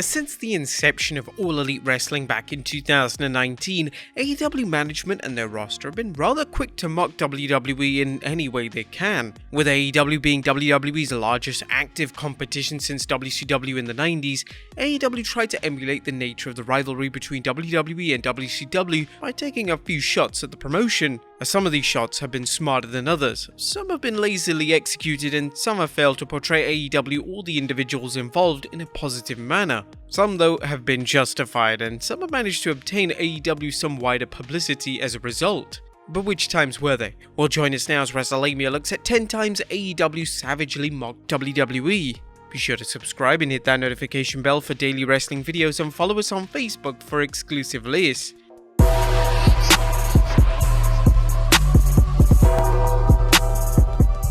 Since the inception of All Elite Wrestling back in 2019, AEW management and their roster have been rather quick to mock WWE in any way they can. With AEW being WWE's largest active competition since WCW in the 90s, AEW tried to emulate the nature of the rivalry between WWE and WCW by taking a few shots at the promotion. Some of these shots have been smarter than others, some have been lazily executed, and some have failed to portray AEW or the individuals involved in a positive manner. Some though have been justified, and some have managed to obtain AEW some wider publicity as a result. But which times were they? Well, join us now as Wrestlelamia looks at 10 times AEW savagely mocked WWE. Be sure to subscribe and hit that notification bell for daily wrestling videos, and follow us on Facebook for exclusive lists.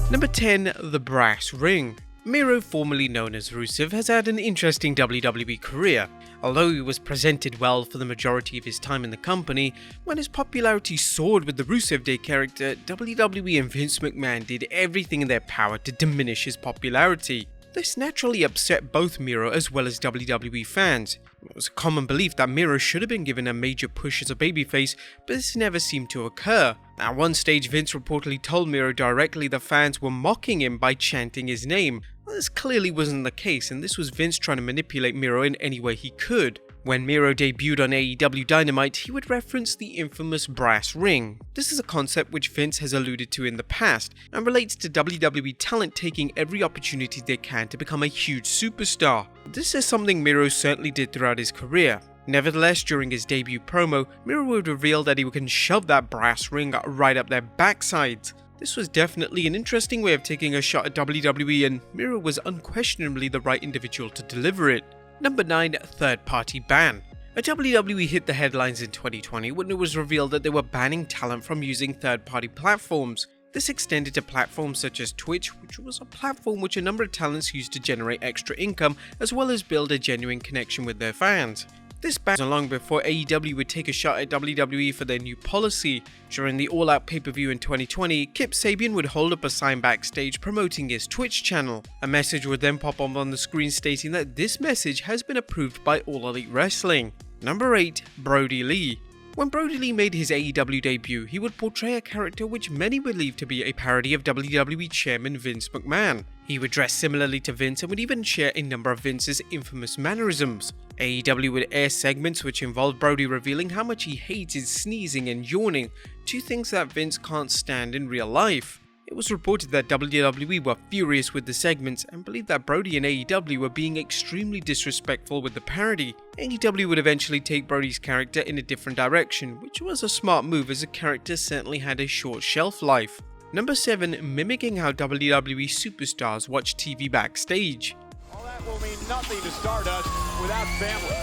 Number 10. The Brass Ring. Miro, formerly known as Rusev, has had an interesting WWE career. Although he was presented well for the majority of his time in the company, when his popularity soared with the Rusev Day character, WWE and Vince McMahon did everything in their power to diminish his popularity. This naturally upset both Miro as well as WWE fans. It was a common belief that Miro should have been given a major push as a babyface, but this never seemed to occur. At one stage, Vince reportedly told Miro directly the fans were mocking him by chanting his name. Well, this clearly wasn't the case, and this was Vince trying to manipulate Miro in any way he could. When Miro debuted on AEW Dynamite, he would reference the infamous brass ring. This is a concept which Vince has alluded to in the past, and relates to WWE talent taking every opportunity they can to become a huge superstar. This is something Miro certainly did throughout his career. Nevertheless, during his debut promo, Miro would reveal that he can shove that brass ring right up their backsides. This was definitely an interesting way of taking a shot at WWE, and Miro was unquestionably the right individual to deliver it. Number 9. Third-Party Ban. WWE hit the headlines in 2020 when it was revealed that they were banning talent from using third-party platforms. This extended to platforms such as Twitch, which was a platform which a number of talents used to generate extra income as well as build a genuine connection with their fans. This ban was long before AEW would take a shot at WWE for their new policy. During the All Out pay-per-view in 2020, Kip Sabian would hold up a sign backstage promoting his Twitch channel. A message would then pop up on the screen stating that this message has been approved by All Elite Wrestling. Number 8. Brodie Lee. When Brodie Lee made his AEW debut, he would portray a character which many believed to be a parody of WWE chairman Vince McMahon. He would dress similarly to Vince and would even share a number of Vince's infamous mannerisms. AEW would air segments which involved Brodie revealing how much he hated sneezing and yawning, two things that Vince can't stand in real life. It was reported that WWE were furious with the segments and believed that Brodie and AEW were being extremely disrespectful with the parody. AEW would eventually take Brodie's character in a different direction, which was a smart move as the character certainly had a short shelf life. Number 7. Mimicking how WWE superstars watch TV backstage. All that will mean nothing to Stardust without family.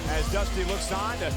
As Dusty looks on to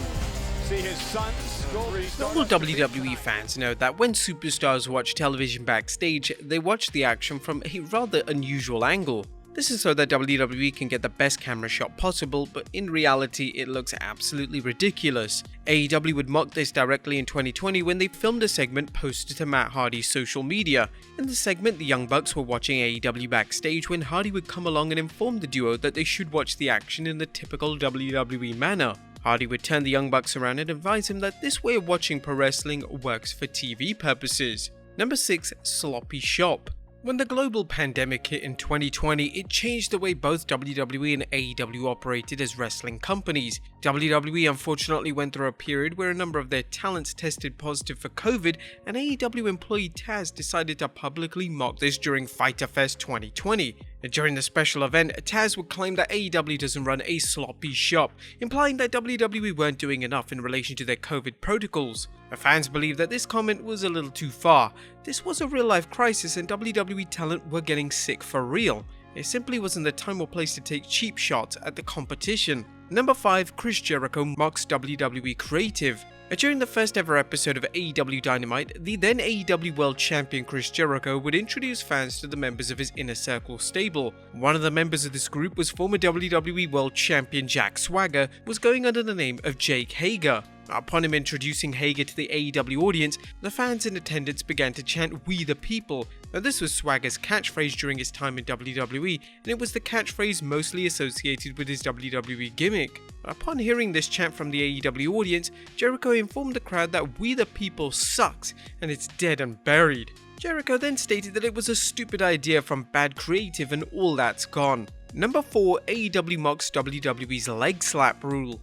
see his sons go. Not all WWE fans know that when superstars watch television backstage, they watch the action from a rather unusual angle. This is so that WWE can get the best camera shot possible, but in reality it looks absolutely ridiculous. AEW would mock this directly in 2020 when they filmed a segment posted to Matt Hardy's social media. In the segment, the Young Bucks were watching AEW backstage when Hardy would come along and inform the duo that they should watch the action in the typical WWE manner. Hardy would turn the Young Bucks around and advise him that this way of watching pro wrestling works for TV purposes. Number 6. Sloppy Shop. When the global pandemic hit in 2020, it changed the way both WWE and AEW operated as wrestling companies. WWE unfortunately went through a period where a number of their talents tested positive for COVID, and AEW employee Taz decided to publicly mock this during Fyter Fest 2020. During the special event, Taz would claim that AEW doesn't run a sloppy shop, implying that WWE weren't doing enough in relation to their COVID protocols. The fans believed that this comment was a little too far. This was a real-life crisis and WWE talent were getting sick for real. It simply wasn't the time or place to take cheap shots at the competition. Number 5. Chris Jericho mocks WWE creative. During the first ever episode of AEW Dynamite, the then AEW World Champion Chris Jericho would introduce fans to the members of his Inner Circle stable. One of the members of this group was former WWE World Champion Jack Swagger, who was going under the name of Jake Hager. Upon him introducing Hager to the AEW audience, the fans in attendance began to chant "We the People." Now, this was Swagger's catchphrase during his time in WWE, and it was the catchphrase mostly associated with his WWE gimmick. Upon hearing this chant from the AEW audience, Jericho informed the crowd that "We the People" sucks and it's dead and buried. Jericho then stated that it was a stupid idea from bad creative and all that's gone. Number 4, AEW mocks WWE's leg slap rule.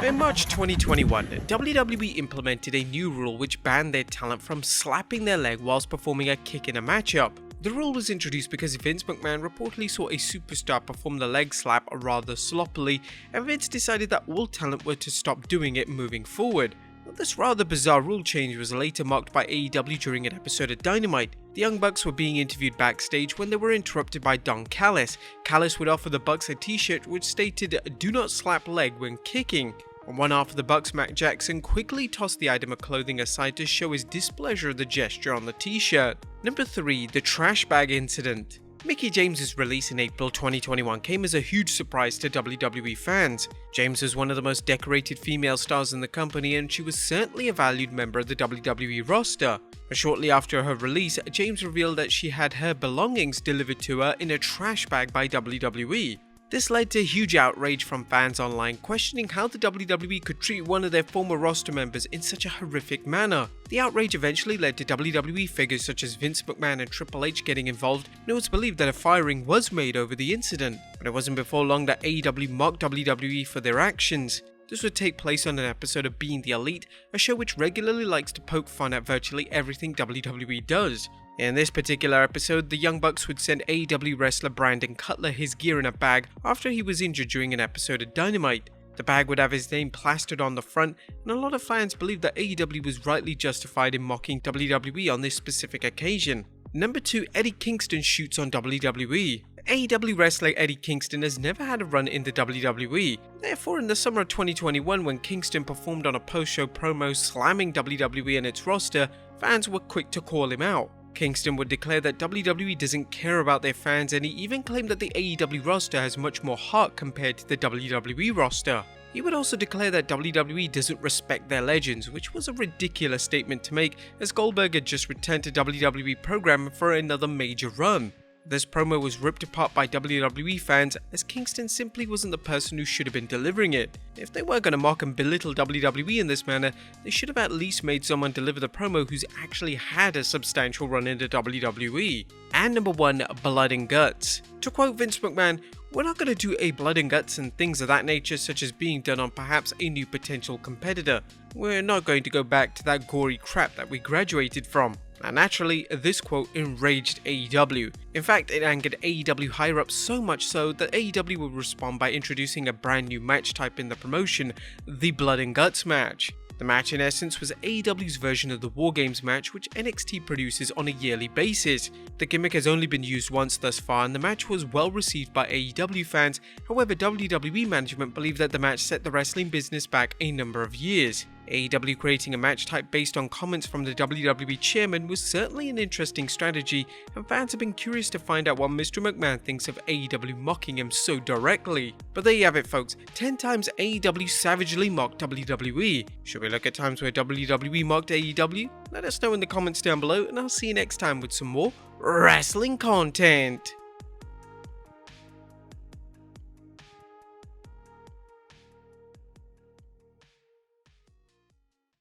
In March 2021, WWE implemented a new rule which banned their talent from slapping their leg whilst performing a kick in a matchup. The rule was introduced because Vince McMahon reportedly saw a superstar perform the leg slap rather sloppily, and Vince decided that all talent were to stop doing it moving forward. This rather bizarre rule change was later mocked by AEW during an episode of Dynamite. The Young Bucks were being interviewed backstage when they were interrupted by Don Callis. Callis would offer the Bucks a t-shirt which stated "Do not slap leg when kicking." On one half of the Bucks, Matt Jackson quickly tossed the item of clothing aside to show his displeasure of the gesture on the t-shirt. Number 3, the trash bag incident. Mickie James's release in April 2021 came as a huge surprise to WWE fans. James was one of the most decorated female stars in the company, and she was certainly a valued member of the WWE roster. Shortly after her release, James revealed that she had her belongings delivered to her in a trash bag by WWE. This led to huge outrage from fans online questioning how the WWE could treat one of their former roster members in such a horrific manner. The outrage eventually led to WWE figures such as Vince McMahon and Triple H getting involved, and it was believed that a firing was made over the incident. But it wasn't before long that AEW mocked WWE for their actions. This would take place on an episode of Being the Elite, a show which regularly likes to poke fun at virtually everything WWE does. In this particular episode, the Young Bucks would send AEW wrestler Brandon Cutler his gear in a bag after he was injured during an episode of Dynamite. The bag would have his name plastered on the front, and a lot of fans believe that AEW was rightly justified in mocking WWE on this specific occasion. Number 2, Eddie Kingston shoots on WWE. AEW wrestler Eddie Kingston has never had a run in the WWE. Therefore, in the summer of 2021, when Kingston performed on a post-show promo slamming WWE and its roster, fans were quick to call him out. Kingston would declare that WWE doesn't care about their fans, and he even claimed that the AEW roster has much more heart compared to the WWE roster. He would also declare that WWE doesn't respect their legends, which was a ridiculous statement to make, as Goldberg had just returned to WWE programming for another major run. This promo was ripped apart by WWE fans, as Kingston simply wasn't the person who should have been delivering it. If they were going to mock and belittle WWE in this manner, they should have at least made someone deliver the promo who's actually had a substantial run into WWE. And number 1, blood and guts. To quote Vince McMahon, "We're not going to do a blood and guts and things of that nature such as being done on perhaps a new potential competitor. We're not going to go back to that gory crap that we graduated from." Now naturally, this quote enraged AEW. In fact, it angered AEW higher-ups so much so that AEW would respond by introducing a brand new match type in the promotion, the Blood and Guts match. The match in essence was AEW's version of the War Games match, which NXT produces on a yearly basis. The gimmick has only been used once thus far, and the match was well received by AEW fans. However, WWE management believed that the match set the wrestling business back a number of years. AEW creating a match type based on comments from the WWE chairman was certainly an interesting strategy, and fans have been curious to find out what Mr. McMahon thinks of AEW mocking him so directly. But there you have it, folks. 10 times AEW savagely mocked WWE. Should we look at times where WWE mocked AEW? Let us know in the comments down below, and I'll see you next time with some more wrestling content.